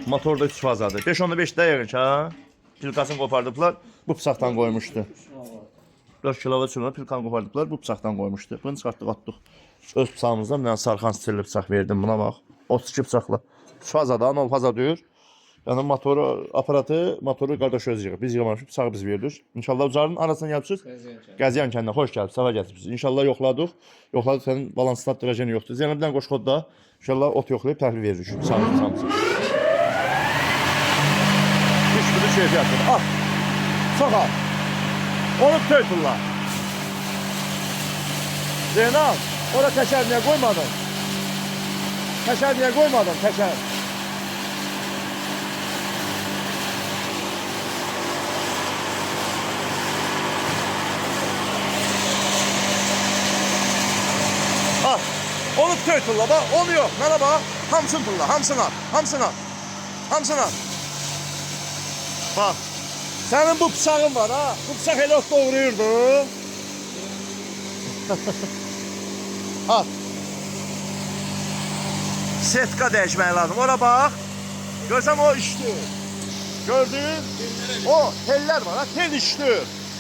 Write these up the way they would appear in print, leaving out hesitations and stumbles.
Motorda 3 fazadır. 5-15 dəqiqə ha. Pilkasını qopardıblar. Bu bıçaqdan qoymuşdu. 4 kilova çubuğuna pilkanı qopardıblar. Bu bıçaqdan qoymuşdu. Bunu çıxartdıq, atdıq. Öz bıçağımızdan bir sarxan stilli bıçaq verdim buna bax. 32 bıçaqla. 3 fazadan 0 faza deyir. Yəni motoru qardaş öz yığıb. Biz yığmamışıq, bıçağı biz verdik. İnşallah ucarın arasına gəlibsiz. Qəziyan kəndinə xoş gəlib, sağa gətirsiniz. İnşallah yoxladıq. Yoxladıq sənin balansında dıracəni yoxdur. Zeynəbdən qoşqodda inşallah ot yoxlayıb təhvil veririk. Sağ. Düşdürü keyfiyyətdir. Al. Çox al. Onu töytürlər. Zeynəb, ora təkər niyə qoymadın? Təkər niyə qoymadın? Təkər. Al. Onu töytürlər. Bax, onu yox. Mənə bax. Hamısını tırla. Hamısını al. Bak, senin bu bıçağın var ha. Bu bıçaq elə ot doğrayırdı. Al. Setka dəyişmək lazım. Ora bax. Görsəm o işdir. Gördün? O tellər var ha. Tel işdir.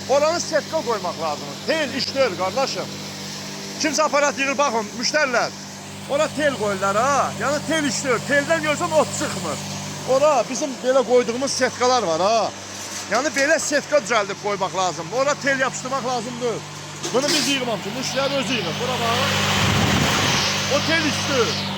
Oranı setka koymaq lazım. Tel işdir kardeşim. Kimsə aparat yığır baxın müştərilər. Ora tel koyurlar ha. Yani tel işdir. Teldən görsən ot çıxmır. Ora bizim belə koyduğumuz setkalar var ha. Yani belə setka düzəldib koymaq lazım. Ora tel yapıştırmaq lazımdır. Bunu biz yığmamışıq. Bu işləri özü yığır. Bura bax. O tel işdir.